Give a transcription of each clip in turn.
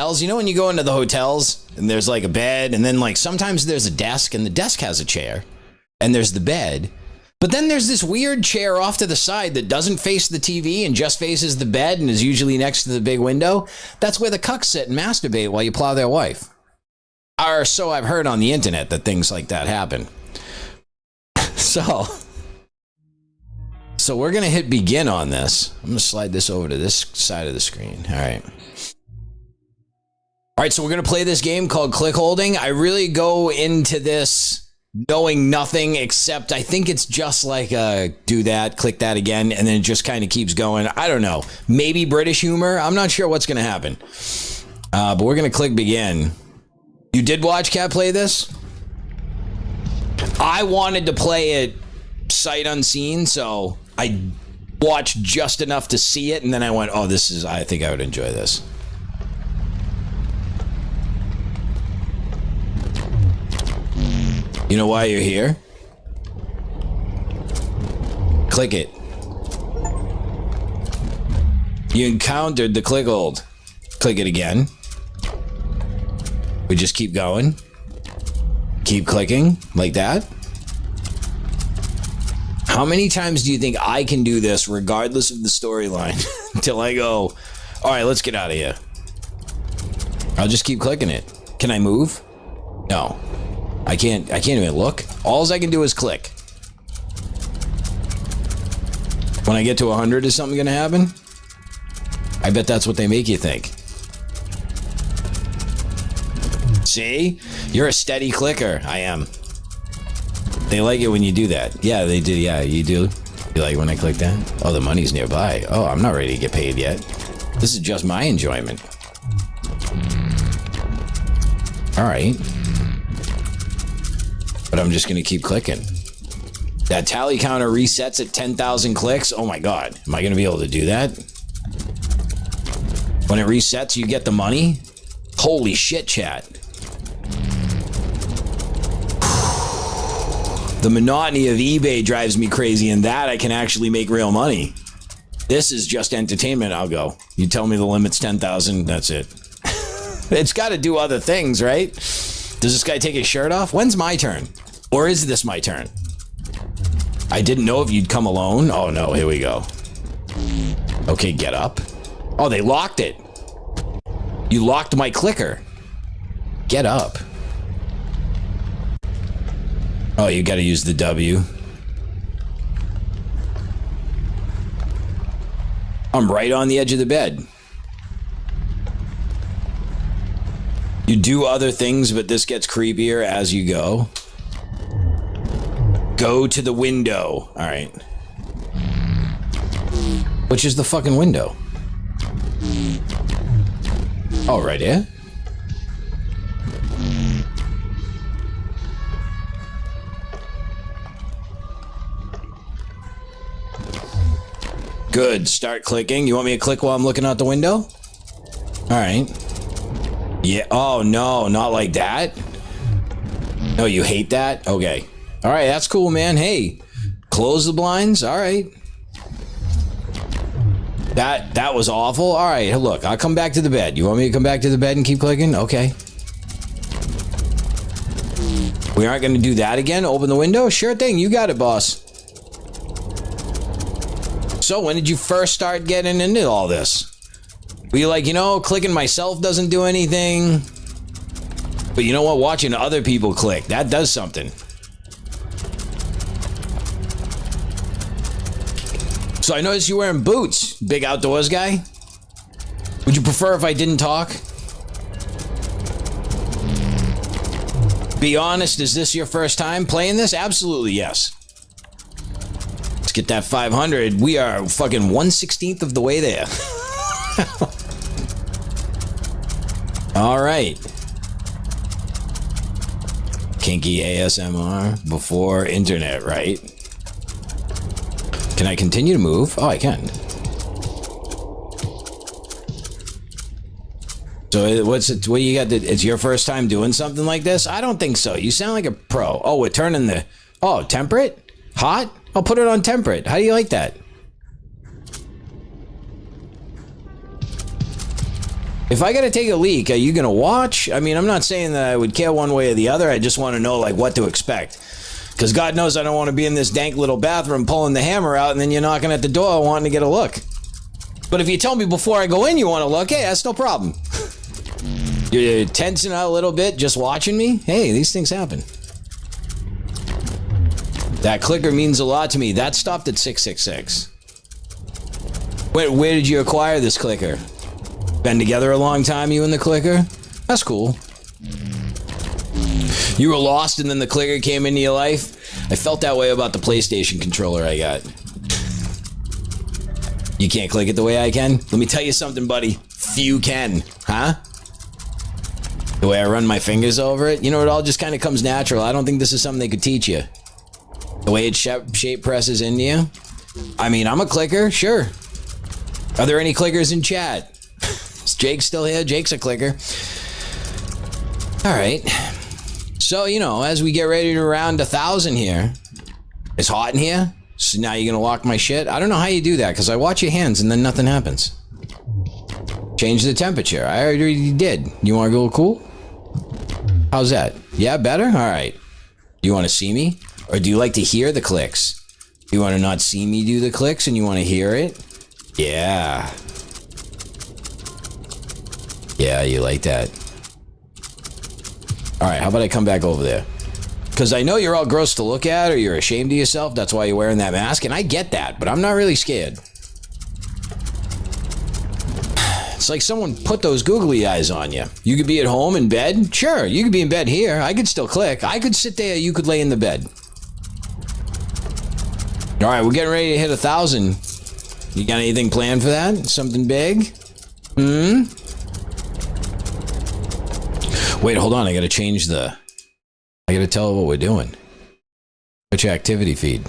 hotels, you know when you go into the hotels and there's like a bed and then like sometimes there's a desk and the desk has a chair and there's the bed. But then there's this weird chair off to the side that doesn't face the TV and just faces the bed and is usually next to the big window. That's where the cucks sit and masturbate while you plow their wife. Or so I've heard on the internet that things like that happen. So we're going to hit begin on this. I'm going to slide this over to this side of the screen. All right. All right, so we're going to play this game called Click Holding. I really go into this knowing nothing except I think it's just like do that, click that again, and then it just kind of keeps going. I don't know. Maybe British humor. I'm not sure what's going to happen. But we're going to click begin. You did watch Cat play this? I wanted to play it sight unseen, so I watched just enough to see it, and then I went, oh, I think I would enjoy this. You know why you're here? Click it. You encountered the click hold. Click it again. We just keep going. Keep clicking like that. How many times do you think I can do this regardless of the storyline until I go, all right, let's get out of here. I'll just keep clicking it. Can I move? No. I can't even look. All I can do is click. When I get to 100, is something gonna happen? I bet that's what they make you think. See? You're a steady clicker. I am. They like it when you do that. Yeah, they do. Yeah, you do. You like when I click that? Oh, the money's nearby. Oh, I'm not ready to get paid yet. This is just my enjoyment. All right. But I'm just going to keep clicking. That tally counter resets at 10,000 clicks. Oh my God. Am I going to be able to do that? When it resets, you get the money? Holy shit, chat. The monotony of eBay drives me crazy, and that I can actually make real money. This is just entertainment. I'll go. You tell me the limit's 10,000, that's it. It's got to do other things, right? Does this guy take his shirt off? When's my turn? Or is this my turn? I didn't know if you'd come alone. Oh no, here we go. Okay, get up. Oh, they locked it. You locked my clicker. Get up. Oh, you gotta use the W. I'm right on the edge of the bed. You do other things, but this gets creepier as you go. Go to the window. All right. Which is the fucking window? Oh, right here? Good. Start clicking. You want me to click while I'm looking out the window? All right. Yeah. Oh, no. Not like that. No, you hate that? Okay. All right. That's cool, man. Hey, close the blinds. All right. That was awful. All right. Look, I'll come back to the bed. You want me to come back to the bed and keep clicking? Okay. We aren't going to do that again? Open the window? Sure thing. You got it, boss. So when did you first start getting into all this? Were you like, you know, clicking myself doesn't do anything? But you know what? Watching other people click, that does something. So I noticed you're wearing boots, big outdoors guy. Would you prefer if I didn't talk? Be honest, is this your first time playing this? Absolutely, yes. Let's get that 500. We are fucking 1/16 of the way there. All right. Kinky ASMR before internet, right? Can I continue to move? Oh, I can. So what do you got? It's your first time doing something like this? I don't think so. You sound like a pro. Oh, we're turning the... Oh, temperate? Hot? I'll put it on temperate. How do you like that? If I gotta take a leak, are you gonna watch? I mean, I'm not saying that I would care one way or the other. I just want to know, like, what to expect. Because God knows I don't want to be in this dank little bathroom pulling the hammer out and then you're knocking at the door wanting to get a look. But if you tell me before I go in you want to look, hey, that's no problem. You're tensing out a little bit just watching me? Hey, these things happen. That clicker means a lot to me. That stopped at 666. Where did you acquire this clicker? Been together a long time, you and the clicker? That's cool. You were lost and then the clicker came into your life? I felt that way about the PlayStation controller I got. You can't click it the way I can? Let me tell you something, buddy. Few can. Huh? The way I run my fingers over it? You know, it all just kind of comes natural. I don't think this is something they could teach you. The way it shape presses into you? I mean, I'm a clicker, sure. Are there any clickers in chat? Is Jake still here? Jake's a clicker. Alright. So, you know, as we get ready to round 1,000 here, it's hot in here, so now you're gonna lock my shit? I don't know how you do that, because I watch your hands and then nothing happens. Change the temperature. I already did. You wanna go cool? How's that? Yeah, better? Alright. Do you wanna see me? Or do you like to hear the clicks? You wanna not see me do the clicks and you wanna hear it? Yeah. Yeah, you like that. Alright, how about I come back over there? Because I know you're all gross to look at or you're ashamed of yourself. That's why you're wearing that mask. And I get that, but I'm not really scared. It's like someone put those googly eyes on you. You could be at home in bed. Sure, you could be in bed here. I could still click. I could sit there. You could lay in the bed. Alright, we're getting ready to hit 1,000. You got anything planned for that? Something big? Wait, hold on. I gotta change the... I gotta tell what we're doing. Which activity feed?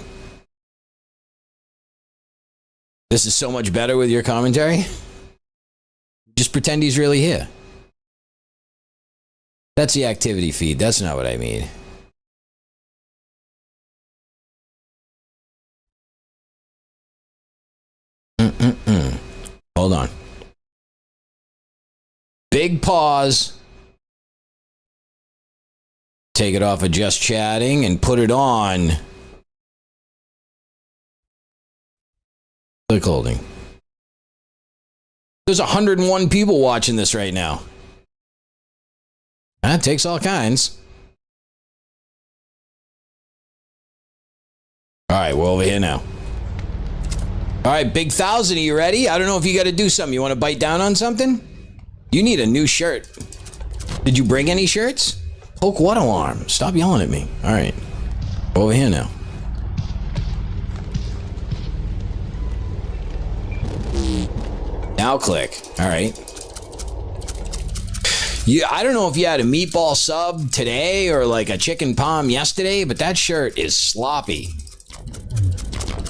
This is so much better with your commentary? Just pretend he's really here. That's the activity feed. That's not what I mean. Hold on. Big pause. Take it off of just chatting and put it on Clickolding. There's 101 people watching this right now. That takes all kinds. Alright, we're over here now. Alright, big 1,000, are you ready? I don't know if you gotta do something. You wanna bite down on something? You need a new shirt. Did you bring any shirts? Poke what alarm? Stop yelling at me. Alright. Over here now. Now click. Alright. I don't know if you had a meatball sub today or like a chicken palm yesterday, but that shirt is sloppy.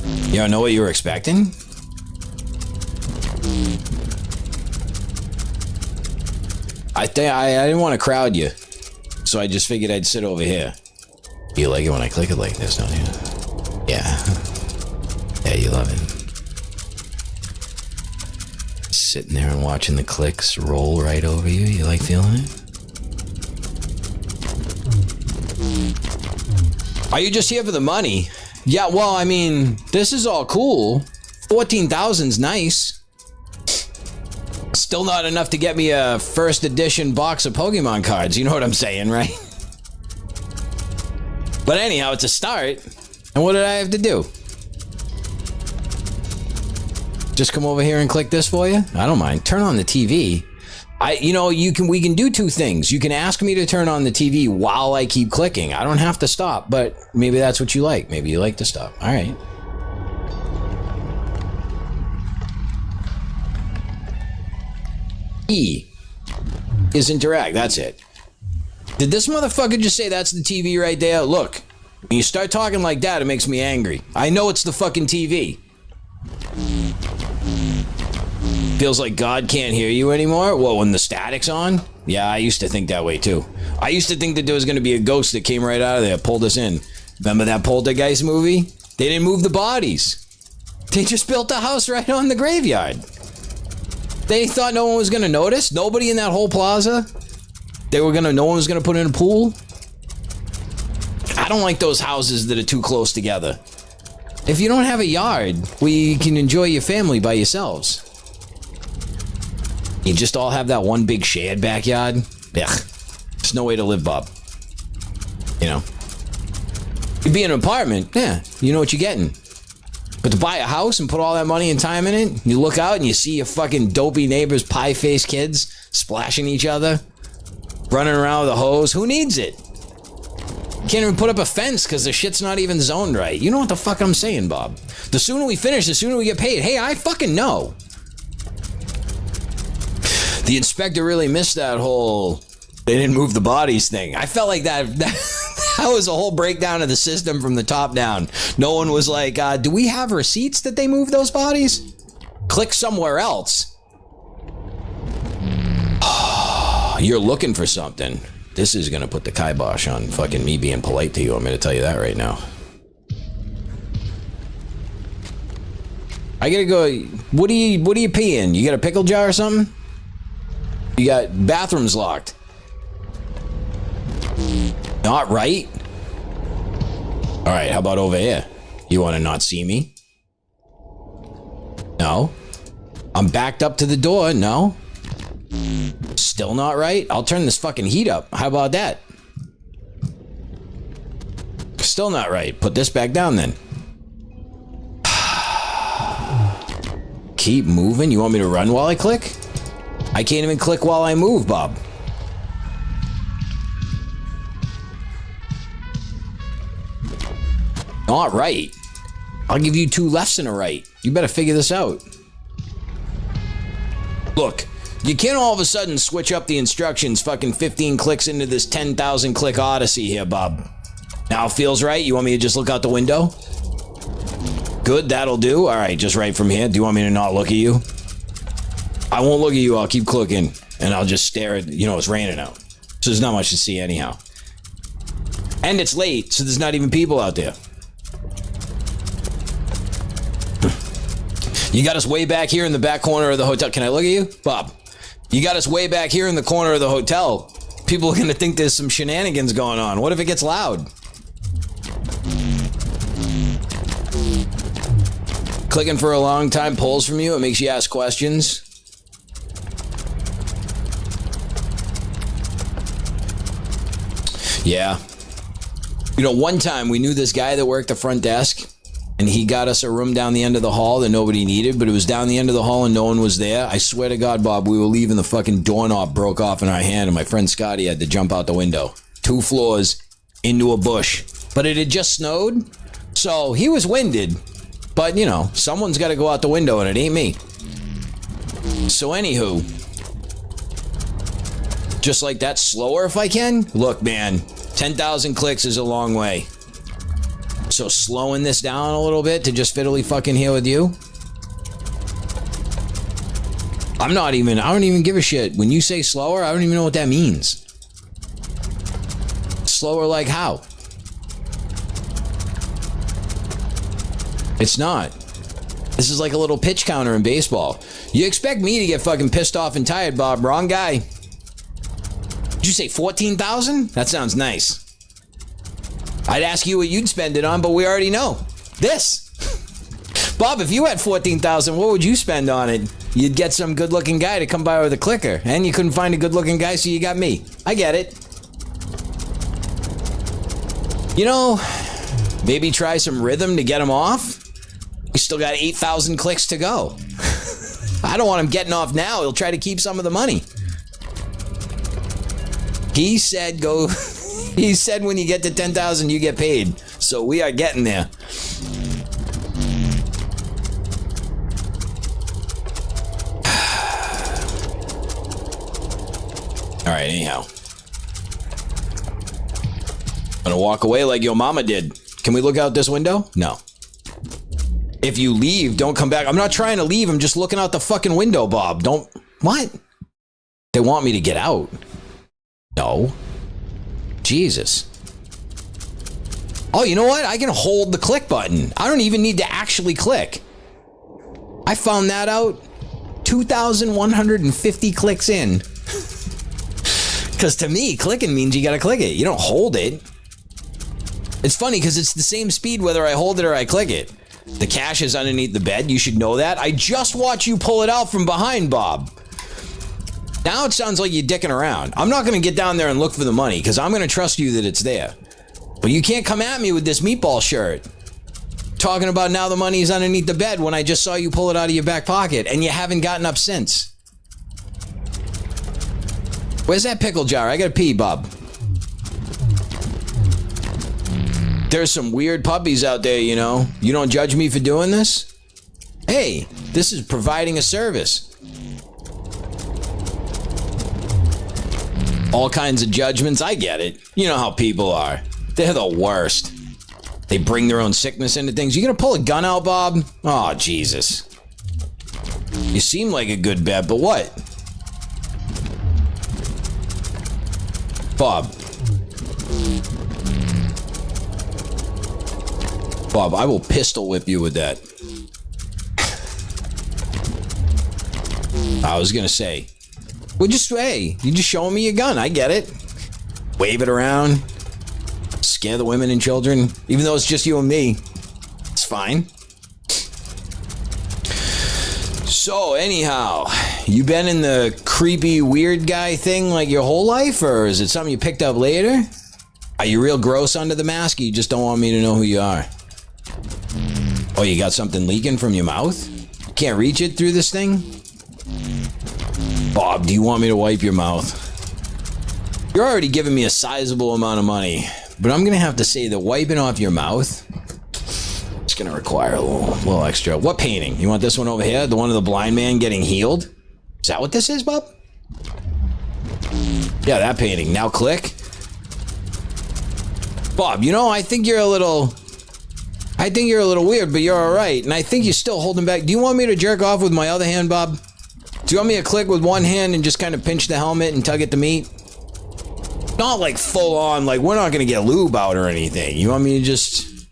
You don't know what you were expecting? I didn't want to crowd you, so I just figured I'd sit over here. You like it when I click it like this, don't you? Yeah. Yeah, you love it. Sitting there and watching the clicks roll right over you. You like feeling it? Are you just here for the money? Yeah, well, I mean, this is all cool. 14,000's nice. Still not enough to get me a first edition box of Pokemon cards. You know what I'm saying, right? But anyhow, it's a start. And what did I have to do? Just come over here and click this for you? I don't mind. Turn on the TV. We can do two things. You can ask me to turn on the TV while I keep clicking. I don't have to stop, but maybe that's what you like. Maybe you like to stop. All right. E is interact. That's it. Did this motherfucker just say that's the TV right there? Look, when you start talking like that, it makes me angry. I know it's the fucking TV. Feels like God can't hear you anymore? Well, when the static's on? Yeah, I used to think that way too. I used to think that there was going to be a ghost that came right out of there, pulled us in. Remember that Poltergeist movie? They didn't move the bodies. They just built a house right on the graveyard. They thought no one was gonna notice? Nobody in that whole plaza? No one was gonna put in a pool? I don't like those houses that are too close together. If you don't have a yard where you can enjoy your family by yourselves, you just all have that one big shared backyard? Ugh. There's no way to live, Bob. You know? You'd be in an apartment, yeah, you know what you're getting. But to buy a house and put all that money and time in it, you look out and you see your fucking dopey neighbors, pie-faced kids, splashing each other, running around with a hose. Who needs it? Can't even put up a fence because the shit's not even zoned right. You know what the fuck I'm saying, Bob? The sooner we finish, the sooner we get paid. Hey, I fucking know. The inspector really missed that whole they didn't move the bodies thing. I felt like that was a whole breakdown of the system from the top down. No one was like, do we have receipts that they moved those bodies? Click somewhere else. You're looking for something. This is gonna put the kibosh on fucking me being polite to you. I'm gonna tell you that right now. I gotta go. What do you pee in? You got a pickle jar or something? You got bathrooms locked. Not right. All right, how about over here? You want to not see me? No. I'm backed up to the door. No. Still not right? I'll turn this fucking heat up. How about that? Still not right. Put this back down then. Keep moving? You want me to run while I click? I can't even click while I move, Bob. Not right. I'll give you 2 lefts and a right. You better figure this out. Look, you can't all of a sudden switch up the instructions fucking 15 clicks into this 10,000 click odyssey here, Bob. Now it feels right? You want me to just look out the window? Good, that'll do. All right, just right from here. Do you want me to not look at you? I won't look at you. I'll keep clicking, and I'll just stare at, you know, it's raining out. So there's not much to see anyhow. And it's late, so there's not even people out there. You got us way back here in the back corner of the hotel. Can I look at you? Bob, you got us way back here in the corner of the hotel. People are going to think there's some shenanigans going on. What if it gets loud? Clicking for a long time pulls from you. It makes you ask questions. Yeah. You know, one time we knew this guy that worked the front desk, and he got us a room down the end of the hall that nobody needed, but it was down the end of the hall and no one was there. I swear to God, Bob, we were leaving, the fucking doorknob broke off in our hand, and my friend Scotty had to jump out the window. 2 floors into a bush. But it had just snowed, so he was winded. But, you know, someone's got to go out the window, and it ain't me. So anywho, just like that, slower if I can. Look, man, 10,000 clicks is a long way. So slowing this down a little bit to just fiddly fucking here with you. I don't even give a shit. When you say slower, I don't even know what that means. Slower like how? It's not. This is like a little pitch counter in baseball. You expect me to get fucking pissed off and tired, Bob. Wrong guy. Did you say 14,000? That sounds nice. I'd ask you what you'd spend it on, but we already know. This. Bob, if you had 14,000, what would you spend on it? You'd get some good-looking guy to come by with a clicker. And you couldn't find a good-looking guy, so you got me. I get it. You know, maybe try some rhythm to get him off. We still got 8,000 clicks to go. I don't want him getting off now. He'll try to keep some of the money. He said go... He said when you get to 10,000, you get paid. So we are getting there. All right, anyhow. I'm gonna walk away like your mama did. Can we look out this window? No. If you leave, don't come back. I'm not trying to leave. I'm just looking out the fucking window, Bob. Don't... What? They want me to get out. No. Jesus. Oh, you know what? I can hold the click button. I don't even need to actually click. I found that out 2,150 clicks in. Because to me, clicking means you gotta click it. You don't hold it. It's funny because it's the same speed whether I hold it or I click it. The cash is underneath the bed. You should know that. I just watched you pull it out from behind, Bob. Now it sounds like you're dicking around. I'm not going to get down there and look for the money because I'm going to trust you that it's there. But you can't come at me with this meatball shirt. Talking about now the money's underneath the bed when I just saw you pull it out of your back pocket and you haven't gotten up since. Where's that pickle jar? I got to pee, Bob. There's some weird puppies out there, you know. You don't judge me for doing this? Hey, this is providing a service. All kinds of judgments, I get it. You know how people are. They're the worst. They bring their own sickness into things. You gonna pull a gun out, Bob? Oh, Jesus. You seem like a good bet, but what? Bob. Bob, I will pistol whip you with that. I was gonna say, well, just, hey, you just showing me your gun. I get it. Wave it around. Scare the women and children. Even though it's just you and me. It's fine. So, anyhow, you been in the creepy weird guy thing like your whole life? Or is it something you picked up later? Are you real gross under the mask? Or you just don't want me to know who you are? Oh, you got something leaking from your mouth? You can't reach it through this thing? Bob, do you want me to wipe your mouth? You're already giving me a sizable amount of money, but I'm gonna have to say that wiping off your mouth is gonna require a little extra. What painting? You want this one over here? The one of the blind man getting healed? Is that what this is, Bob? Yeah, that painting. Now click. Bob, you know, I think you're a little weird, but you're alright, and I think you're still holding back. Do you want me to jerk off with my other hand, Bob? Do you want me to click with one hand and just kind of pinch the helmet and tug at the meat? Not like full on, like we're not gonna get lube out or anything. You want me to just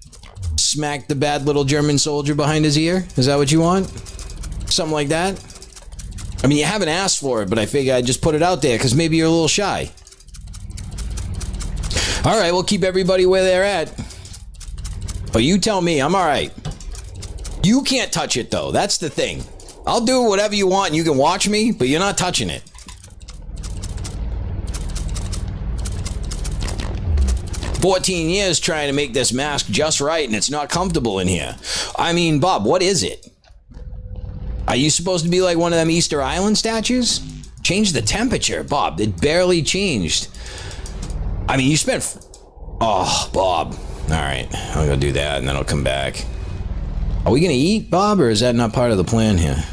smack the bad little German soldier behind his ear? Is that what you want? Something like that? I mean, you haven't asked for it, but I figure I'd just put it out there because maybe you're a little shy. Alright, we'll keep everybody where they're at. But you tell me, I'm alright. You can't touch it though, that's the thing. I'll do whatever you want and you can watch me, but you're not touching it. "14 years trying to make this mask just right and it's not comfortable in here." I mean, Bob, what is it? Are you supposed to be like one of them Easter Island statues? Change the temperature, Bob. It barely changed. I mean, you spent... Oh, Bob. Alright, I'll go do that and then I'll come back. Are we gonna eat, Bob, or is that not part of the plan here?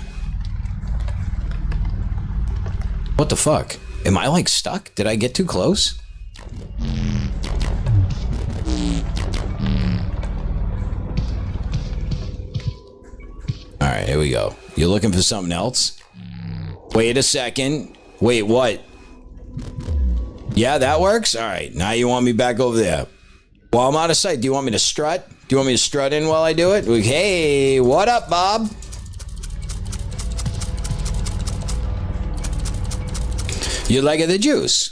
What the fuck? Am I like stuck? Did I get too close? Alright, here we go. You're looking for something else? Wait a second. Wait, what? Yeah, that works? Alright, now you want me back over there. Well, I'm out of sight. Do you want me to strut? Do you want me to strut in while I do it? Hey, what up, Bob? You like the juice?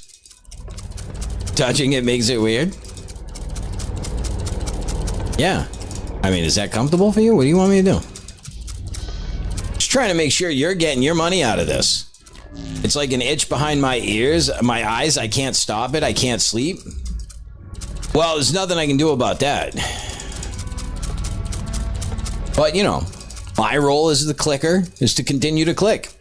Touching it makes it weird? Yeah. I mean, is that comfortable for you? What do you want me to do? Just trying to make sure you're getting your money out of this. It's like an itch behind my ears, my eyes. I can't stop it. I can't sleep. Well, there's nothing I can do about that. But, you know, my role as the clicker is to continue to click.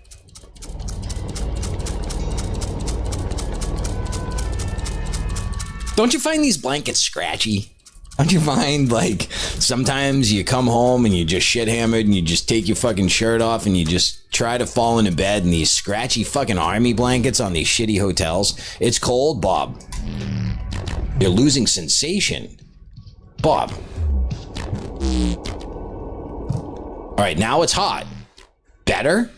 Don't you find these blankets scratchy? Don't you find, like, sometimes you come home and you just shit hammered and you just take your fucking shirt off and you just try to fall into bed and these scratchy fucking army blankets on these shitty hotels? It's cold, Bob. You're losing sensation. Bob. Alright, now it's hot. Better?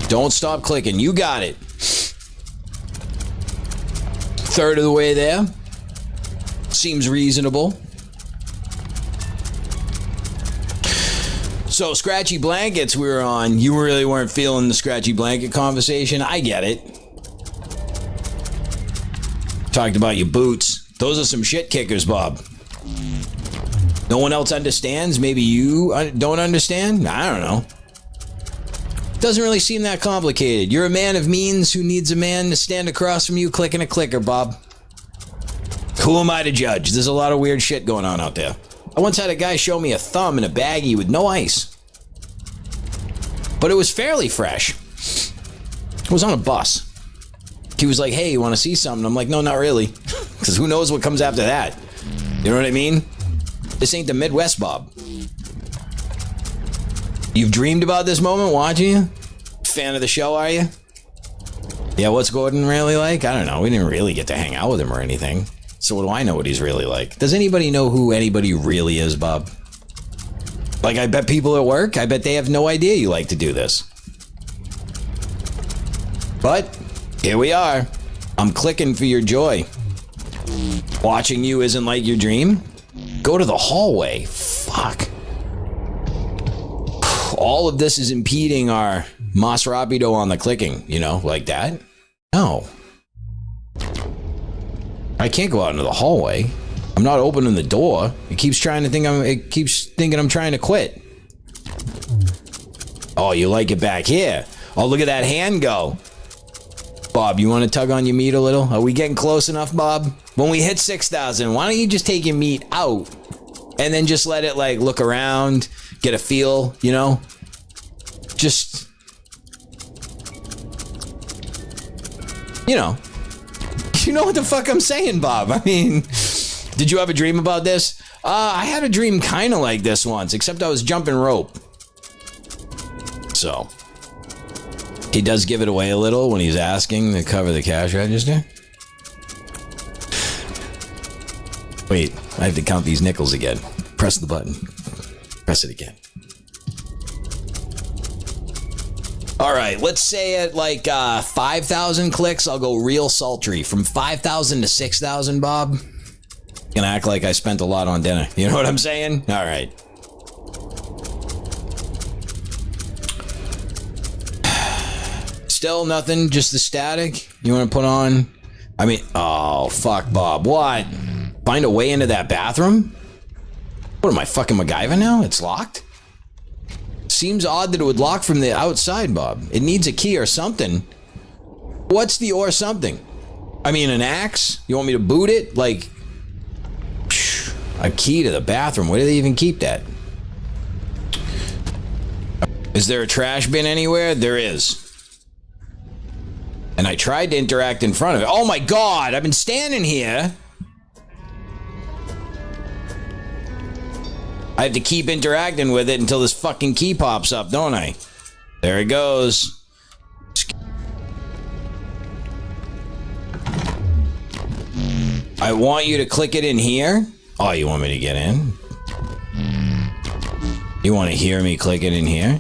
Don't stop clicking. You got it. Third of the way there. Seems reasonable. So, scratchy blankets we were on. You really weren't feeling the scratchy blanket conversation. I get it. Talked about your boots. Those are some shit kickers, Bob. No one else understands? Maybe you don't understand? I don't know. Doesn't really seem that complicated. You're a man of means who needs a man to stand across from you clicking a clicker, Bob. Who am I to judge? There's a lot of weird shit going on out there. I once had a guy show me a thumb in a baggie with no ice. But it was fairly fresh. It was on a bus. He was like, hey, you want to see something? I'm like, no, not really. Because who knows what comes after that? You know what I mean? This ain't the Midwest, Bob. You've dreamed about this moment watching you? Fan of the show, are you? Yeah, what's Gordon really like? I don't know. We didn't really get to hang out with him or anything. So what do I know what he's really like? Does anybody know who anybody really is, Bob? Like, I bet people at work, I bet they have no idea you like to do this. But here we are. I'm clicking for your joy. Watching you isn't like your dream? Go to the hallway. Fuck. All of this is impeding our mas rapido on the clicking, you know, like that. No. I can't go out into the hallway. I'm not opening the door. It keeps thinking I'm trying to quit. Oh, you like it back here. Oh, look at that hand go. Bob, you want to tug on your meat a little? Are we getting close enough, Bob? When we hit 6,000, why don't you just take your meat out and then just let it, like, look around, get a feel, you know? Just, you know what the fuck I'm saying, Bob. I mean, did you have a dream about this? I had a dream kind of like this once, except I was jumping rope. So, he does give it away a little when he's asking to cover the cash register. Wait, I have to count these nickels again. Press the button. Press it again. All right, let's say at like 5,000 clicks, I'll go real sultry. From 5,000 to 6,000, Bob. Gonna act like I spent a lot on dinner. You know what I'm saying? All right. Still nothing, just the static. You want to put on? I mean, oh, fuck, Bob. What? Find a way into that bathroom? What am I, fucking MacGyver now? It's locked? Seems odd that it would lock from the outside, Bob. It needs a key or something. What's the or something? I mean, an axe? You want me to boot it? Like, a key to the bathroom. Where do they even keep that? Is there a trash bin anywhere? There is. And I tried to interact in front of it. Oh my God, I've been standing here. I have to keep interacting with it until this fucking key pops up, don't I? There it goes. I want you to click it in here. Oh, you want me to get in? You want to hear me click it in here?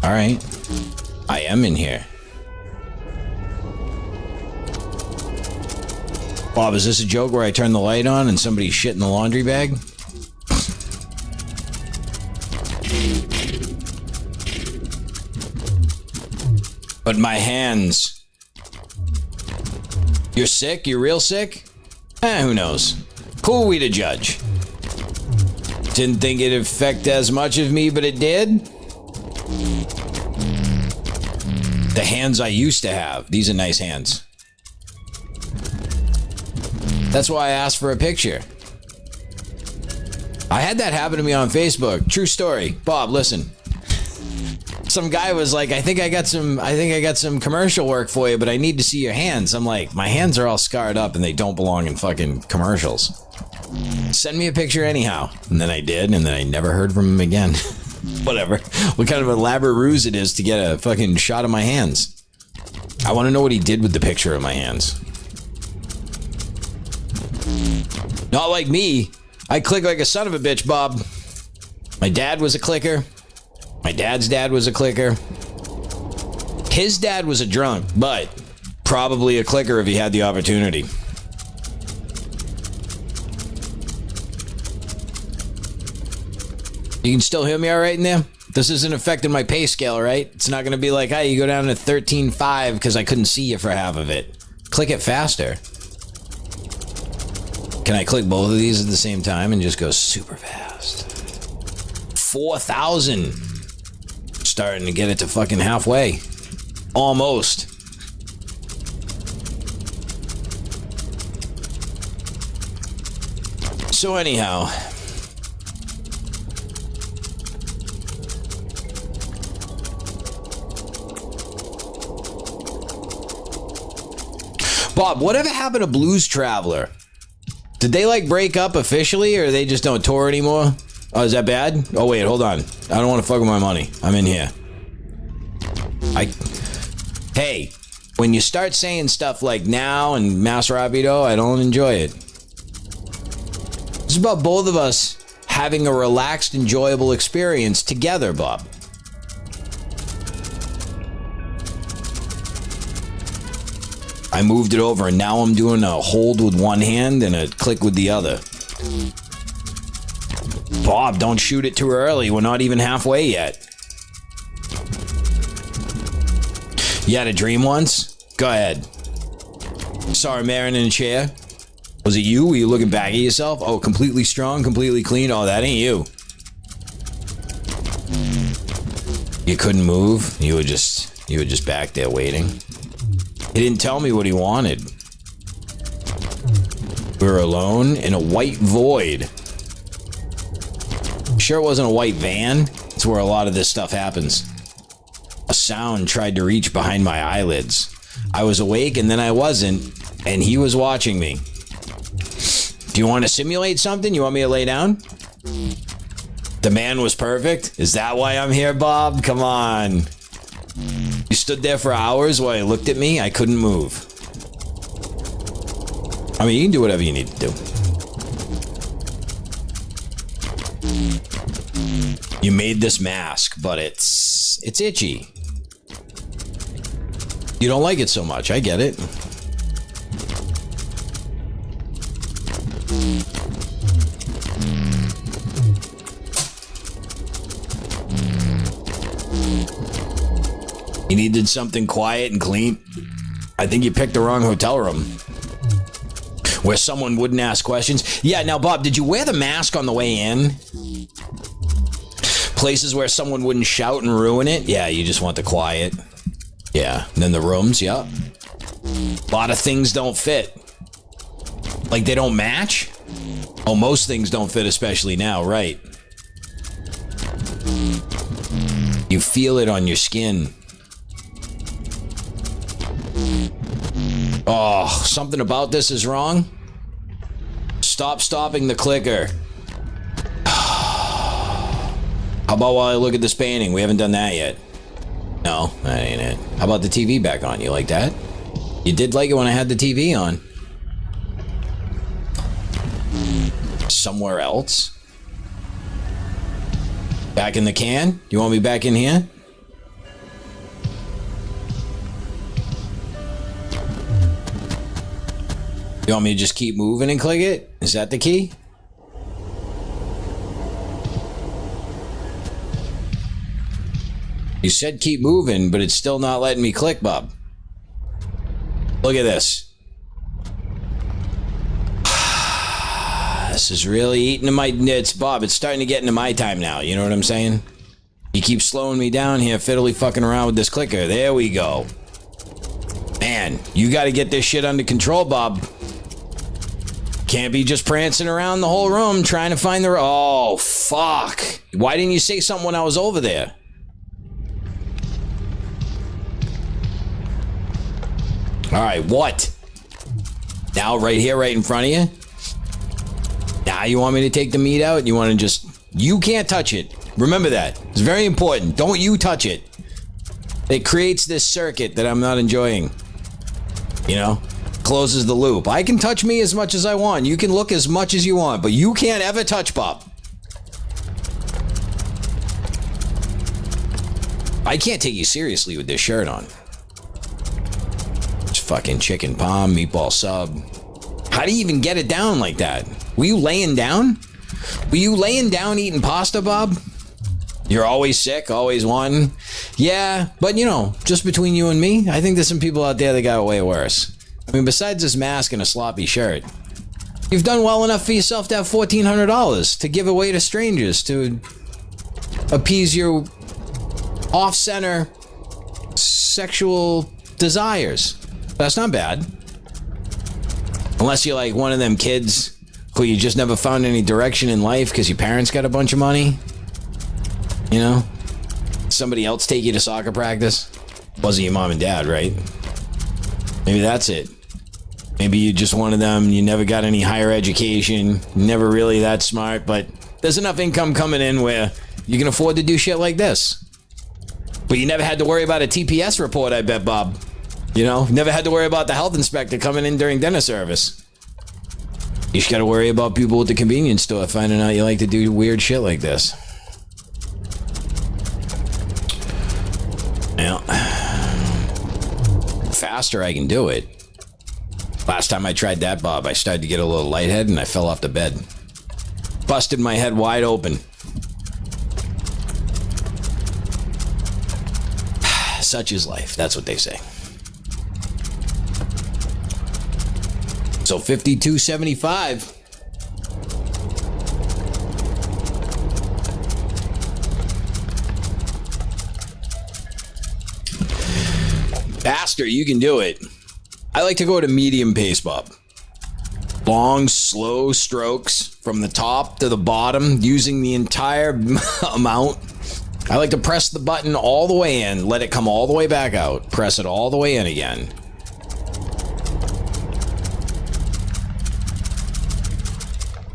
All right. I am in here. Bob, is this a joke where I turn the light on and somebody's shit in the laundry bag? But my hands. You're sick? You're real sick? Who knows? Who are we to judge? Didn't think it'd affect as much of me, but it did. The hands I used to have. These are nice hands. That's why I asked for a picture. I had that happen to me on Facebook. True story. Bob, listen. Some guy was like, I think I got some commercial work for you, but I need to see your hands. I'm like, my hands are all scarred up and they don't belong in fucking commercials. Send me a picture anyhow. And then I did, and then I never heard from him again. Whatever. What kind of elaborate ruse it is to get a fucking shot of my hands. I want to know what he did with the picture of my hands. Not like me. I click like a son of a bitch, Bob. My dad was a clicker. My dad's dad was a clicker. His dad was a drunk, but probably a clicker if he had the opportunity. You can still hear me all right in there? This isn't affecting my pay scale, right? It's not going to be like, hey, you go down to 13.5 because I couldn't see you for half of it. Click it faster. Can I click both of these at the same time and just go super fast? 4,000. Starting to get it to fucking halfway. Almost. So anyhow, Bob, whatever happened to Blues Traveler? Did they like break up officially, or they just don't tour anymore? Oh, is that bad? Oh wait, hold on. I don't want to fuck with my money. I'm in here. Hey, when you start saying stuff like now and Mas Rapido, I don't enjoy it. It's about both of us having a relaxed, enjoyable experience together, Bob. I moved it over and now I'm doing a hold with one hand and a click with the other. Bob, don't shoot it too early. We're not even halfway yet. You had a dream once? Go ahead. Saw a man in a chair. Was it you? Were you looking back at yourself? Oh, completely strong, completely clean. Oh, that ain't you. You couldn't move? You were just back there waiting. He didn't tell me what he wanted. We were alone in a white void. Sure it wasn't a white van? It's where a lot of this stuff happens. A sound tried to reach behind my eyelids. I was awake and then I wasn't, and he was watching me. Do you want to simulate something? You want me to lay down? The man was perfect? Is that why I'm here, Bob? Come on. You stood there for hours while you looked at me? I couldn't move. I mean, you can do whatever you need to do. You made this mask, but it's itchy. You don't like it so much. I get it. You needed something quiet and clean? I think you picked the wrong hotel room. Where someone wouldn't ask questions. Yeah, now Bob, did you wear the mask on the way in? Places where someone wouldn't shout and ruin it? Yeah, you just want the quiet. Yeah, and then the rooms, yeah. A lot of things don't fit. Like they don't match? Oh, most things don't fit, especially now, right? You feel it on your skin. Oh, something about this is wrong? Stop stopping the clicker. How about while I look at this painting? We haven't done that yet. No, that ain't it. How about the TV back on? You like that? You did like it when I had the TV on. Somewhere else? Back in the can? You want me back in here? You want me to just keep moving and click it? Is that the key? You said keep moving, but it's still not letting me click, Bob. Look at this. This is really eating into my... It's, Bob, it's starting to get into my time now. You know what I'm saying? You keep slowing me down here, fiddly fucking around with this clicker. There we go. Man, you got to get this shit under control, Bob. Can't be just prancing around the whole room trying to find the... Oh, fuck. Why didn't you say something when I was over there? Alright, what? Now, right here, right in front of you? Now you want me to take the meat out? You want to just... You can't touch it. Remember that. It's very important. Don't you touch it. It creates this circuit that I'm not enjoying. You know? Closes the loop. I can touch me as much as I want. You can look as much as you want, but you can't ever touch Bob. I can't take you seriously with this shirt on. It's fucking chicken palm, meatball sub. How do you even get it down like that? Were you laying down? Were you laying down eating pasta, Bob? You're always sick, always one. Yeah, but you know, just between you and me, I think there's some people out there that got it way worse. I mean, besides this mask and a sloppy shirt, you've done well enough for yourself to have $1,400 to give away to strangers to appease your off-center sexual desires. That's not bad. Unless you're like one of them kids who you just never found any direction in life because your parents got a bunch of money. You know? Somebody else take you to soccer practice. Wasn't your mom and dad, right? Maybe that's it. Maybe you're just one of them, you never got any higher education, never really that smart, but there's enough income coming in where you can afford to do shit like this. But you never had to worry about a TPS report, I bet, Bob. You know, never had to worry about the health inspector coming in during dinner service. You just gotta worry about people at the convenience store finding out you like to do weird shit like this. Yeah. Faster I can do it. Last time I tried that, Bob, I started to get a little lightheaded and I fell off the bed. Busted my head wide open. Such is life, that's what they say. So 52.75. Faster, you can do it. I like to go at a medium pace, Bob. Long, slow strokes from the top to the bottom, using the entire amount. I like to press the button all the way in, let it come all the way back out, press it all the way in again.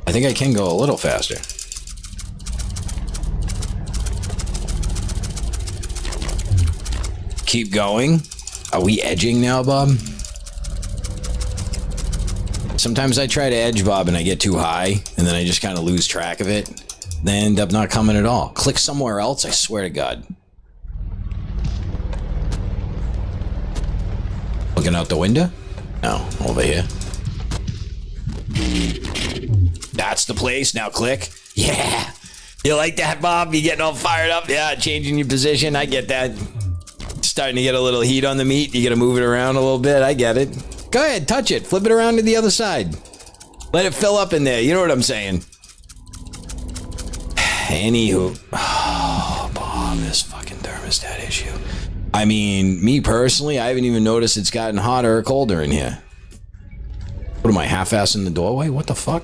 I think I can go a little faster. Keep going. Are we edging now, Bob? Sometimes I try to edge, Bob, and I get too high, and then I just kind of lose track of it. They end up not coming at all. Click somewhere else, I swear to God. Looking out the window? No, over here. That's the place. Now click. Yeah. You like that, Bob? You getting all fired up? Yeah, changing your position. I get that. Starting to get a little heat on the meat. You got to move it around a little bit. I get it. Go ahead, touch it. Flip it around to the other side. Let it fill up in there. You know what I'm saying? Anywho. Oh, Bob, this fucking thermostat issue. I mean, me personally, I haven't even noticed it's gotten hotter or colder in here. What am I, half-assing the doorway? What the fuck?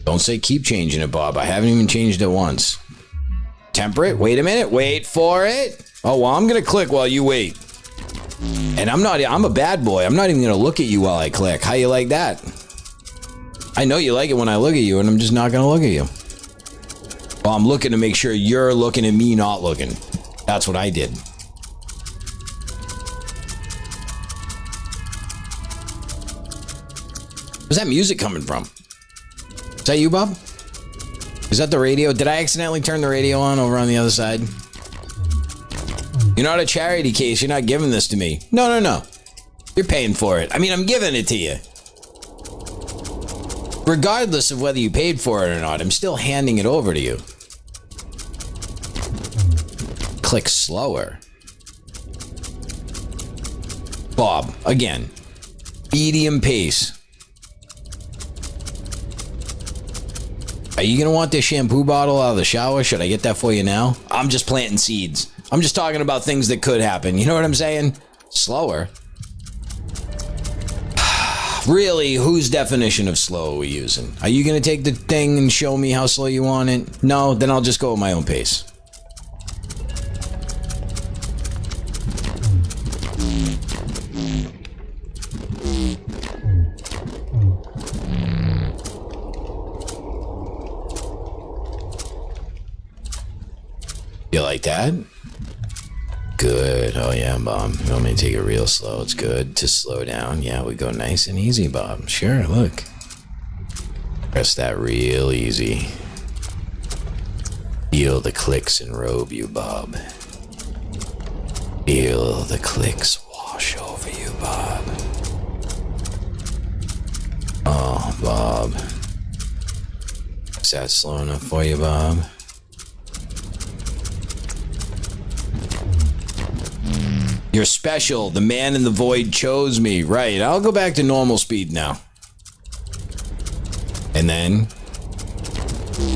Don't say keep changing it, Bob. I haven't even changed it once. Temper it. Wait a minute. Wait for it. Oh, well, I'm going to click while you wait. And I'm a bad boy. I'm not even going to look at you while I click. How you like that? I know you like it when I look at you, and I'm just not going to look at you. Well, I'm looking to make sure you're looking at me not looking. That's what I did. Where's that music coming from? Is that you, Bob? Is that the radio? Did I accidentally turn the radio on over on the other side? You're not a charity case. You're not giving this to me. No, no, no. You're paying for it. I mean, I'm giving it to you. Regardless of whether you paid for it or not, I'm still handing it over to you. Click slower. Bob, again. Medium pace. Are you going to want this shampoo bottle out of the shower? Should I get that for you now? I'm just planting seeds. I'm just talking about things that could happen. You know what I'm saying? Slower. Really, whose definition of slow are we using? Are you going to take the thing and show me how slow you want it? No, then I'll just go at my own pace. You like that? Good. Oh yeah, Bob. You want me to take it real slow? It's good to slow down. Yeah, we go nice and easy, Bob. Sure, look. Press that real easy. Feel the clicks enrobe you, Bob. Feel the clicks wash over you, Bob. Oh, Bob. Is that slow enough for you, Bob? You're special. The man in the void chose me. Right. I'll go back to normal speed now. And then...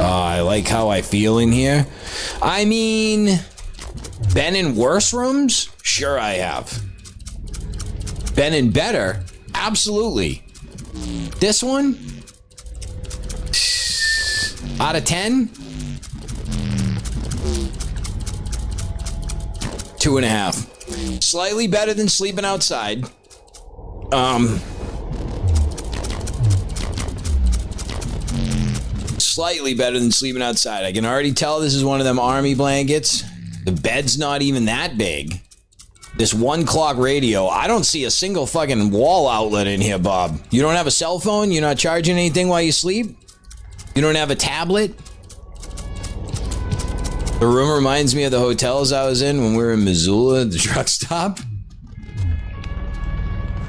I like how I feel in here. I mean... Been in worse rooms? Sure I have. Been in better? Absolutely. This one? Out of 10? 2.5. Slightly better than sleeping outside. Slightly better than sleeping outside. I can already tell this is one of them army blankets. The bed's not even that big. This 1 clock radio. I don't see a single fucking wall outlet in here, Bob. You don't have a cell phone? You're not charging anything while you sleep? You don't have a tablet? The room reminds me of the hotels I was in when we were in Missoula at the truck stop.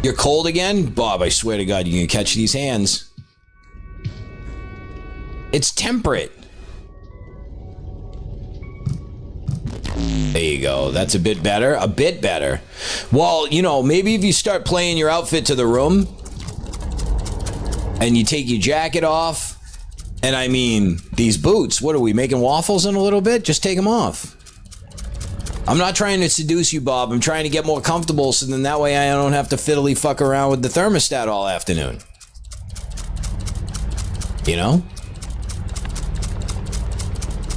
You're cold again? Bob, I swear to God, you can catch these hands. It's temperate. There you go. That's a bit better. A bit better. Well, you know, maybe if you start playing your outfit to the room and you take your jacket off, and I mean, these boots, what are we, making waffles in a little bit? Just take them off. I'm not trying to seduce you, Bob. I'm trying to get more comfortable so then that way I don't have to fiddly fuck around with the thermostat all afternoon. You know?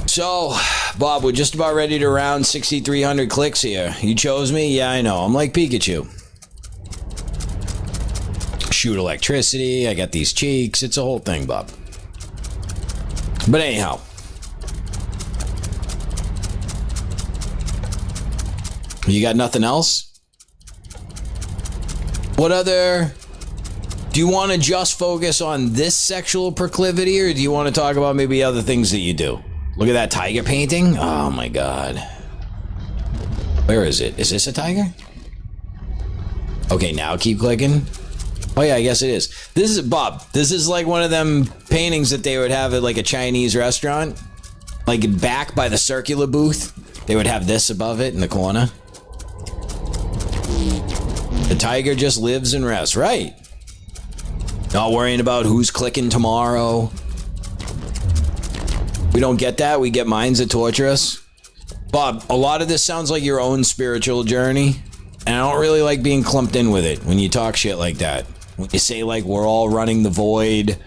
So, Bob, we're just about ready to round 6,300 clicks here. You chose me? Yeah, I know. I'm like Pikachu. Shoot electricity. I got these cheeks. It's a whole thing, Bob. But anyhow. You got nothing else? What other... Do you want to just focus on this sexual proclivity, or do you want to talk about maybe other things that you do? Look at that tiger painting. Oh my God. Where is it? Is this a tiger? Okay, now keep clicking. Oh yeah, I guess it is. This is, Bob, this is like one of them paintings that they would have at like a Chinese restaurant. Like back by the circular booth. They would have this above it in the corner. The tiger just lives and rests. Right. Not worrying about who's clicking tomorrow. We don't get that. We get minds that torture us. Bob, a lot of this sounds like your own spiritual journey. And I don't really like being clumped in with it when you talk shit like that. When you say like we're all running the void.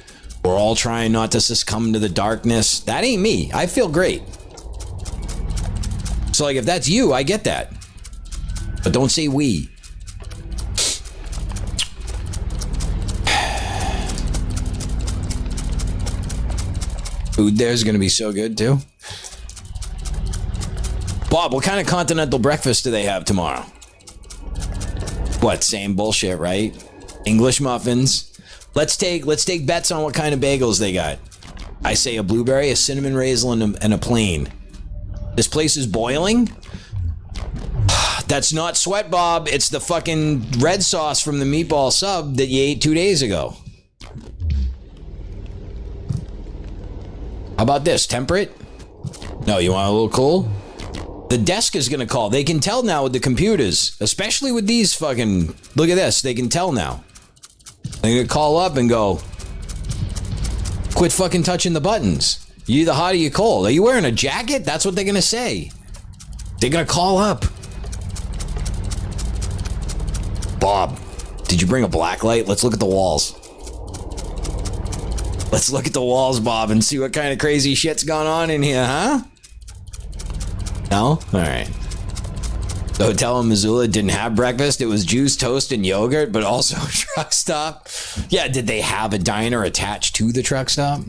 We're all trying not to succumb to the darkness. That ain't me. I feel great. So like if that's you, I get that. But don't say we. Food there's gonna be so good too. Bob, what kind of continental breakfast do they have tomorrow? What, same bullshit, right? English muffins. Let's take bets on what kind of bagels they got. I say a blueberry, a cinnamon raisin, and a plain. This place is boiling? That's not sweat, Bob. It's the fucking red sauce from the meatball sub that you ate 2 days ago. How about this? Temperate? No, you want a little cool? The desk is gonna call. They can tell now with the computers. Especially with these fucking... Look at this. They can tell now. They're gonna call up and go... Quit fucking touching the buttons. You either hot or you cold. Are you wearing a jacket? That's what they're gonna say. They're gonna call up. Bob, did you bring a black light? Let's look at the walls. Let's look at the walls, Bob, and see what kind of crazy shit's gone on in here, huh? No? Alright. The hotel in Missoula didn't have breakfast. It was juice, toast, and yogurt, but also a truck stop. Yeah, did they have a diner attached to the truck stop?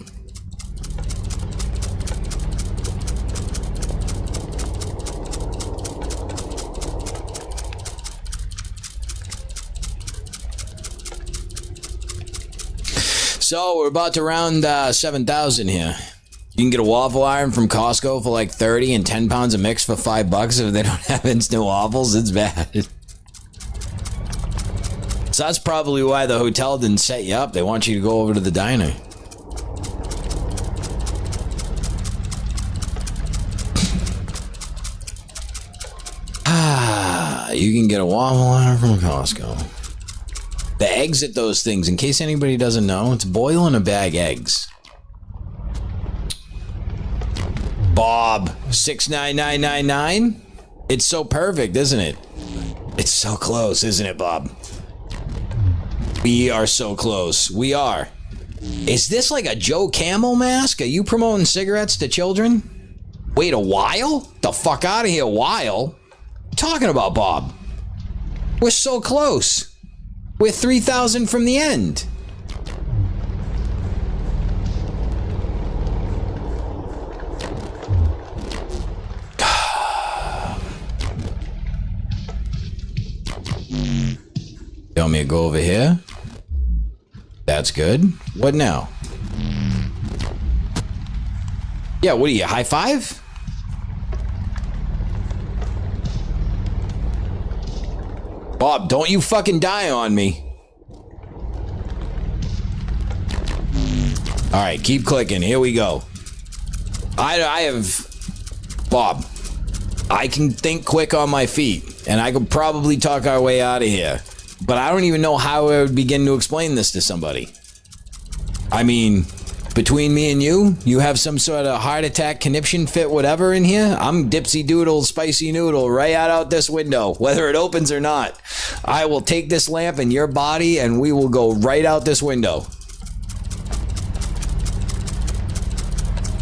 So, we're about to round 7,000 here. You can get a waffle iron from Costco for like 30 and 10 pounds of mix for $5 if they don't have instant waffles. It's bad. So that's probably why the hotel didn't set you up. They want you to go over to the diner. You can get a waffle iron from Costco. The eggs at those things, in case anybody doesn't know, it's boil in a bag eggs. Bob, 69999. It's so perfect, isn't it? It's so close, isn't it, Bob? We are so close. We are. Is this like a Joe Camel mask? Are you promoting cigarettes to children? Wait a while? The fuck out of here, while? Talking about, Bob? We're so close. We're 3,000 from the end. You want me to go over here? That's good. What now? Yeah, what are you, high five? Bob, don't you fucking die on me. Alright, keep clicking. Here we go. I have... Bob, I can think quick on my feet, and I could probably talk our way out of here. But I don't even know how I would begin to explain this to somebody. I mean, between me and you have some sort of heart attack, conniption fit, whatever in here. I'm Dipsy Doodle, Spicy Noodle, right out this window, whether it opens or not. I will take this lamp in your body and we will go right out this window.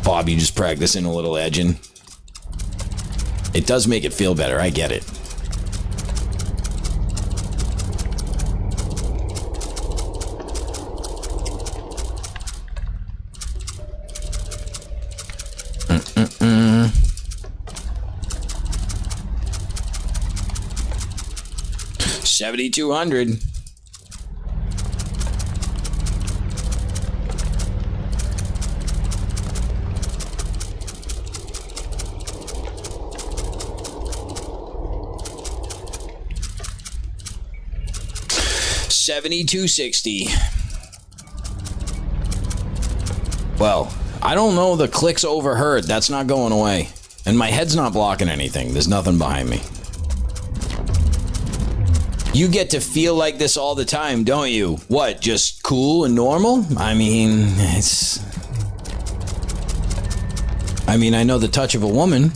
Bob, you just practicing a little edging. It does make it feel better, I get it. $7,200. $7,260. Well, I don't know. The clicks overheard. That's not going away, and my head's not blocking anything. There's nothing behind me. You get to feel like this all the time, don't you? What, just cool and normal? I mean, I know the touch of a woman.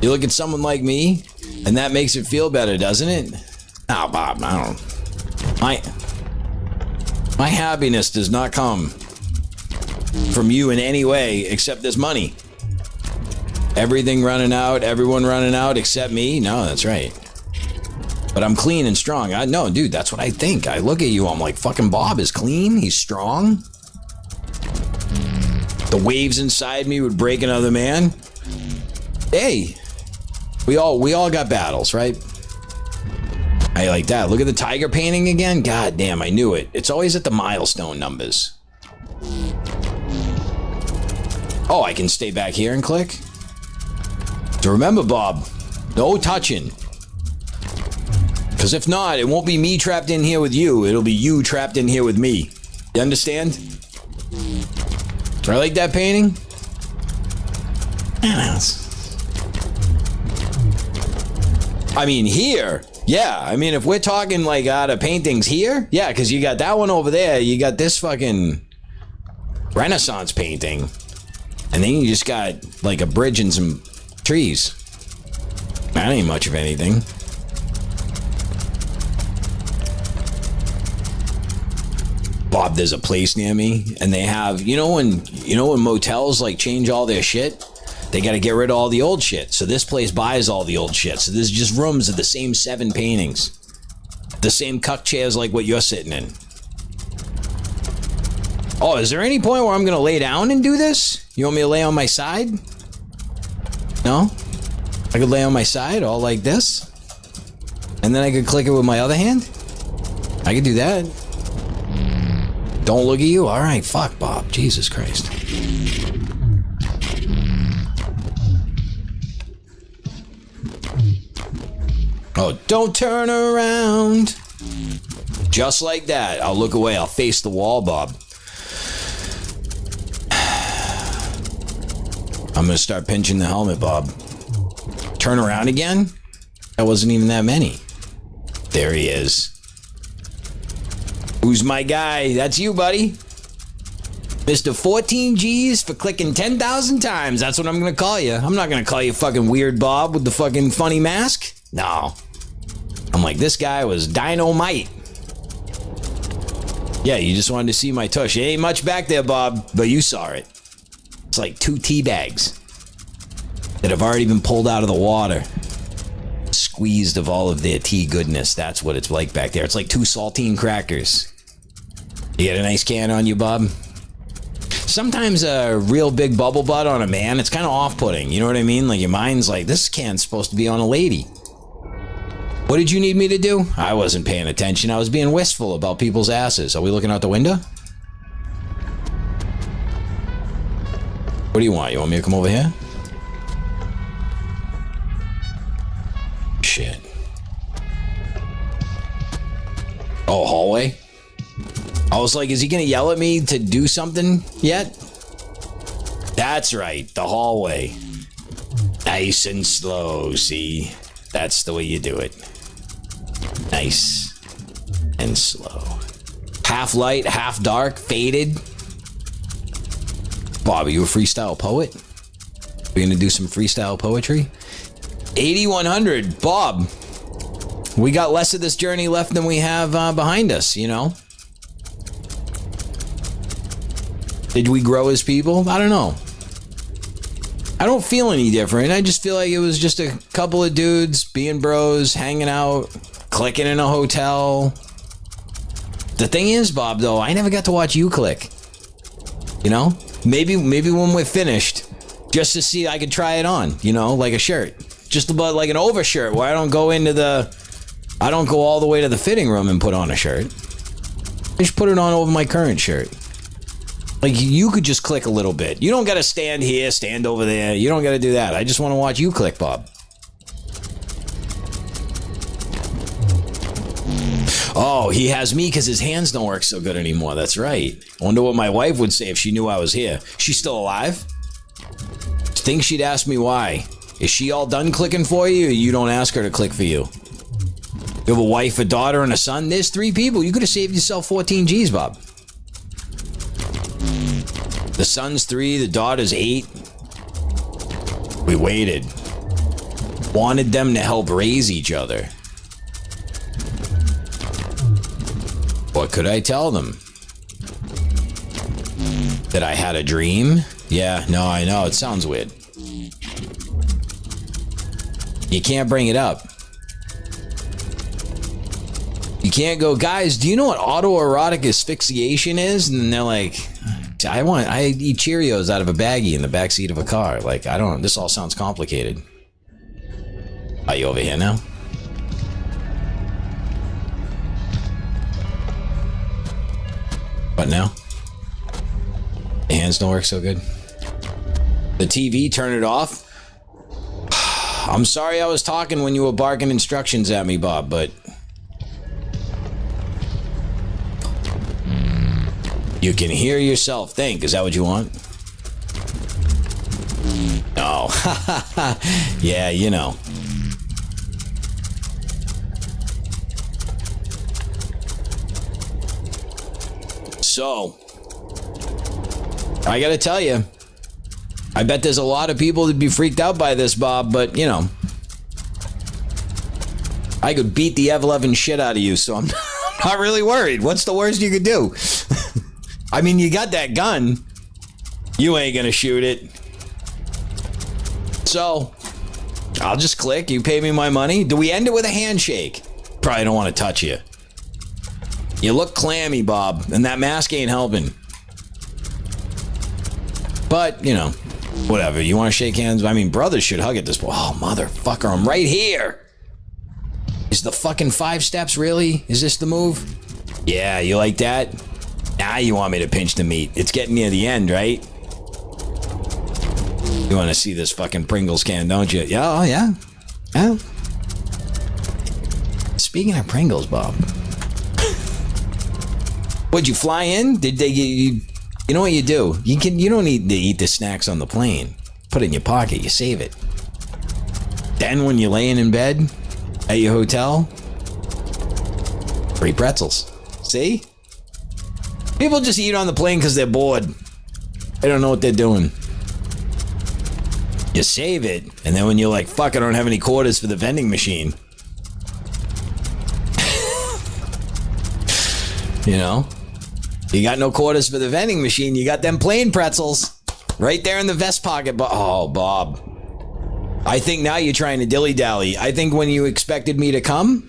You look at someone like me, and that makes it feel better, doesn't it? Oh, Bob, I don't... My happiness does not come from you in any way except this money. Everything running out, everyone running out except me? No, that's right. But I'm clean and strong. I know, dude, that's what I think. I look at you, I'm like, fucking Bob is clean, he's strong. The waves inside me would break another man. Hey, we all got battles, right? I like that. Look at the tiger painting again. God damn, I knew it. It's always at the milestone numbers. Oh, I can stay back here and click? So remember, Bob, no touching. Because if not, it won't be me trapped in here with you. It'll be you trapped in here with me. You understand? I like that painting. I mean, here. Yeah, I mean, if we're talking like out of paintings here, yeah, because you got that one over there. You got this fucking Renaissance painting. And then you just got like a bridge and some trees. That ain't much of anything. Bob, there's a place near me, and they have, you know when motels like change all their shit, they got to get rid of all the old shit. So this place buys all the old shit. So there's just rooms of the same 7 paintings, the same cuck chairs like what you're sitting in. Oh, is there any point where I'm gonna lay down and do this? You want me to lay on my side? No? I could lay on my side, all like this, and then I could click it with my other hand. I could do that. Don't look at you? Alright, fuck, Bob. Jesus Christ. Oh, don't turn around. Just like that. I'll look away. I'll face the wall, Bob. I'm going to start pinching the helmet, Bob. Turn around again? That wasn't even that many. There he is. Who's my guy? That's you, buddy. Mr. 14 G's for clicking 10,000 times. That's what I'm going to call you. I'm not going to call you fucking Weird Bob with the fucking funny mask. No. I'm like, this guy was dynamite. Yeah, you just wanted to see my tush. It ain't much back there, Bob, but you saw it. It's like 2 tea bags that have already been pulled out of the water. Squeezed of all of their tea goodness. That's what it's like back there. It's like 2 saltine crackers. You got a nice can on you, Bob? Sometimes a real big bubble butt on a man, it's kind of off-putting. You know what I mean? Like your mind's like, this can's supposed to be on a lady. What did you need me to do? I wasn't paying attention. I was being wistful about people's asses. Are we looking out the window? What do you want? You want me to come over here? Shit. Oh, hallway? I was like, is he gonna yell at me to do something yet? That's right, the hallway. Nice and slow, see? That's the way you do it. Nice and slow. Half light, half dark, faded. Bob, are you a freestyle poet? We're gonna do some freestyle poetry? 8100, Bob. We got less of this journey left than we have behind us, you know? Did we grow as people? I don't know. I don't feel any different. I just feel like it was just a couple of dudes being bros, hanging out, clicking in a hotel. The thing is, Bob, though, I never got to watch you click. You know? Maybe when we're finished, just to see I could try it on, you know, like a shirt. Just about like an overshirt where I don't go all the way to the fitting room and put on a shirt. I just put it on over my current shirt. Like, you could just click a little bit. You don't got to stand here, stand over there. You don't got to do that. I just want to watch you click, Bob. Oh, he has me because his hands don't work so good anymore. That's right. I wonder what my wife would say if she knew I was here. She's still alive? Think she'd ask me why. Is she all done clicking for you, or you don't ask her to click for you? You have a wife, a daughter, and a son? There's 3 people. You could have saved yourself 14 G's, Bob. The son's 3, the daughter's 8. We waited. Wanted them to help raise each other. What could I tell them? That I had a dream? Yeah, no, I know. It sounds weird. You can't bring it up. You can't go, guys, do you know what autoerotic asphyxiation is? And they're like, I eat Cheerios out of a baggie in the backseat of a car. Like, I don't, this all sounds complicated. Are you over here now? What now? Your hands don't work so good. The TV, turn it off. I'm sorry I was talking when you were barking instructions at me, Bob, but you can hear yourself think. Is that what you want? No. Yeah, you know. So, I gotta tell you, I bet there's a lot of people that'd be freaked out by this, Bob, but, you know, I could beat the ever-loving shit out of you, so I'm not really worried. What's the worst you could do? I mean, you got that gun. You ain't gonna shoot it. So, I'll just click. You pay me my money. Do we end it with a handshake? Probably don't want to touch you. You look clammy, Bob, and that mask ain't helping. But, you know, whatever. You want to shake hands? I mean, brothers should hug at this point. Oh, motherfucker, I'm right here. Is the fucking 5 steps really? Is this the move? Yeah, you like that? Now you want me to pinch the meat. It's getting near the end, right? You want to see this fucking Pringles can, don't you? Yeah, oh, yeah. Yeah. Speaking of Pringles, Bob, Would you fly in? Did they get you? You know what you do? You don't need to eat the snacks on the plane. Put it in your pocket. You save it. Then when you're laying in bed at your hotel, free pretzels. See? People just eat on the plane because they're bored. They don't know what they're doing. You save it, and then when you're like, fuck, I don't have any quarters for the vending machine. You know? You got no quarters for the vending machine, you got them plane pretzels. Right there in the vest pocket. Oh, Bob. I think now you're trying to dilly-dally. I think when you expected me to come,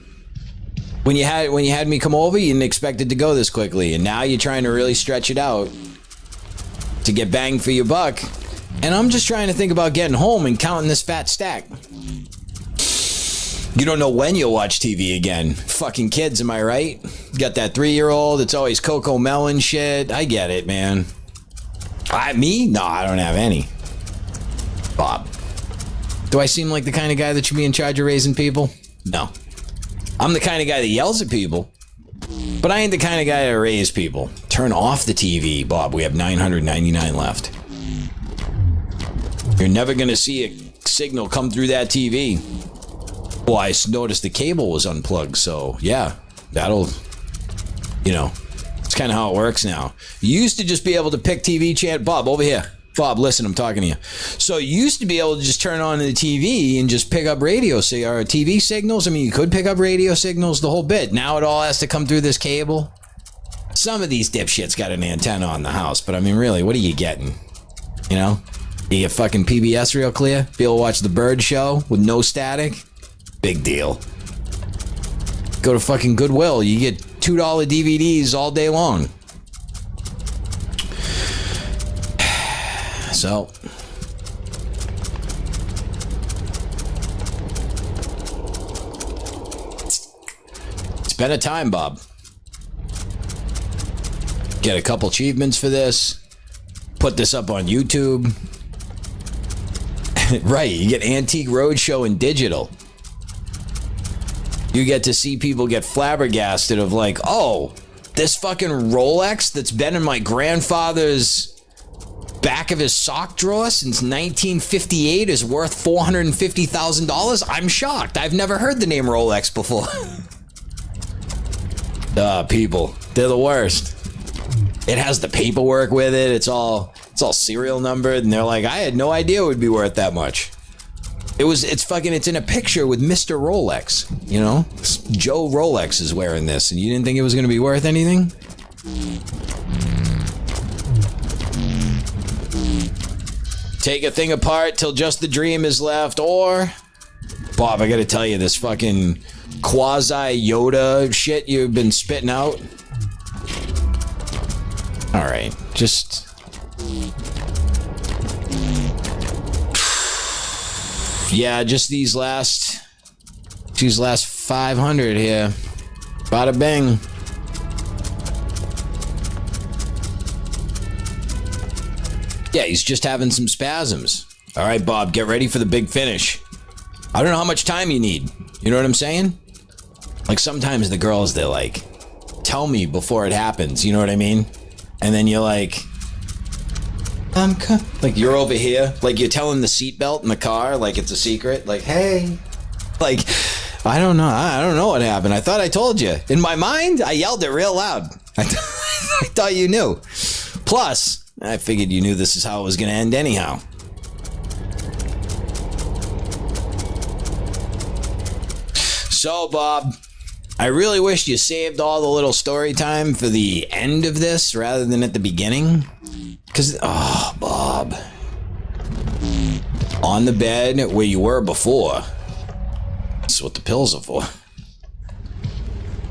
when you had me come over, you didn't expect it to go this quickly. And now you're trying to really stretch it out to get bang for your buck. And I'm just trying to think about getting home and counting this fat stack. You don't know when you'll watch TV again. Fucking kids, am I right? You got that 3-year-old, it's always Cocoa Melon shit. I get it, man. Me? No, I don't have any. Bob. Do I seem like the kind of guy that should be in charge of raising people? No. I'm the kind of guy that yells at people. But I ain't the kind of guy to raise people. Turn off the TV, Bob. We have 999 left. You're never going to see a signal come through that TV. Well, I noticed the cable was unplugged, so yeah, that'll, you know, it's kind of how it works now. You used to just be able to pick TV channel. Bob, over here. Bob, listen, I'm talking to you. So you used to be able to just turn on the TV and just pick up radio or TV signals. I mean, you could pick up radio signals the whole bit. Now it all has to come through this cable. Some of these dipshits got an antenna on the house, but I mean, really, what are you getting? You know? You get fucking PBS real clear? Be able to watch the Bird Show with no static? Big deal. Go to fucking Goodwill. You get $2 DVDs all day long. So, it's been a time, Bob. Get a couple achievements for this. Put this up on YouTube. Right, you get Antique Roadshow in digital. You get to see people get flabbergasted of like, oh, this fucking Rolex that's been in my grandfather's back of his sock drawer since 1958 is worth $450,000? I'm shocked. I've never heard the name Rolex before. People, they're the worst. It has the paperwork with it. It's all serial numbered, and they're like, I had no idea it would be worth that much. It's in a picture with Mr. Rolex, you know? Joe Rolex is wearing this, and you didn't think it was going to be worth anything? Take a thing apart till just the dream is left, or... Bob, I gotta tell you, this fucking quasi-Yoda shit you've been spitting out. Alright, just... Yeah, just these last 500 here. Bada bing. Yeah, he's just having some spasms. All right, Bob, get ready for the big finish. I don't know how much time you need. You know what I'm saying? Like sometimes the girls, they're like, tell me before it happens. You know what I mean? And then you're like, like you're over here, like you're telling the seatbelt in the car, like it's a secret. Like, hey, like, I don't know what happened. I thought I told you. In my mind, I yelled it real loud. I thought you knew. Plus, I figured you knew this is how it was going to end anyhow. So, Bob, I really wish you saved all the little story time for the end of this rather than at the beginning. Because, oh, Bob. On the bed where you were before. That's what the pills are for.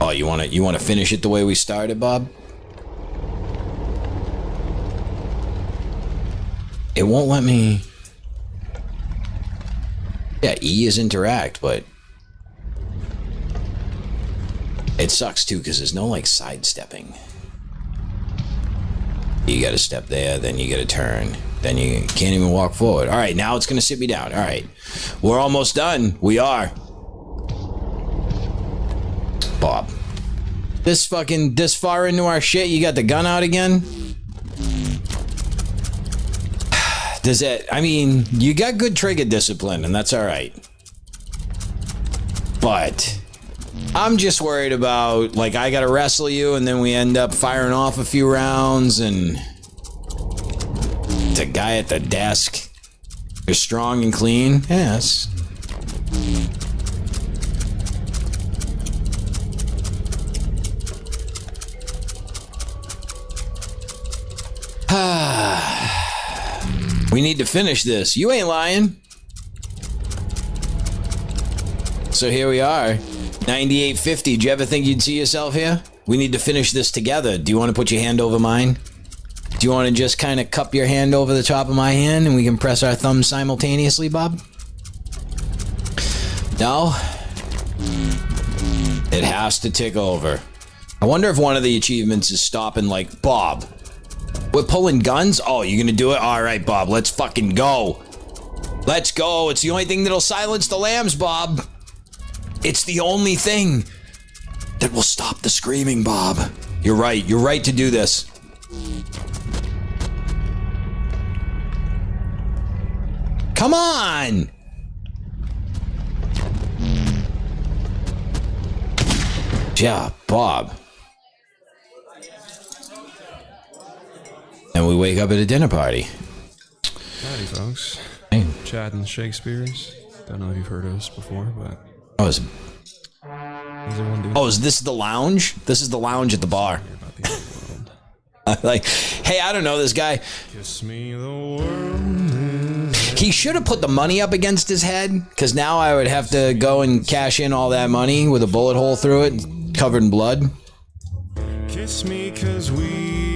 Oh, you want to finish it the way we started, Bob? It won't let me... Yeah, E is interact, but... It sucks, too, because there's no, like, sidestepping. You gotta step there, then you gotta turn. Then you can't even walk forward. All right, now it's gonna sit me down. All right. We're almost done. We are. Bob. This far into our shit, you got the gun out again? Does it, I mean, you got good trigger discipline, and that's alright. But I'm just worried about, like, I gotta wrestle you, and then we end up firing off a few rounds, and the guy at the desk is strong and clean. Yes. We need to finish this. You ain't lying. So here we are. 9850. Do you ever think you'd see yourself here? We need to finish this together. Do you want to put your hand over mine? Do you want to just kind of cup your hand over the top of my hand and we can press our thumbs simultaneously, Bob? No? It has to tick over. I wonder if one of the achievements is stopping like, Bob, we're pulling guns? Oh, you're gonna do it? Alright, Bob, let's fucking go. Let's go. It's the only thing that'll silence the lambs, Bob. It's the only thing that will stop the screaming, Bob. You're right. You're right to do this. Come on! Yeah, Bob. And we wake up at a dinner party. Howdy, folks. Hey. Chad and Shakespeare's. Don't know if you've heard of us before, but... Oh, is this the lounge? This is the lounge at the bar. About the end of the world. Like, hey, I don't know this guy. Kiss me, the world. He should have put the money up against his head, because now I would have to go and cash in all that money with a bullet hole through it, covered in blood. Kiss me, 'cause we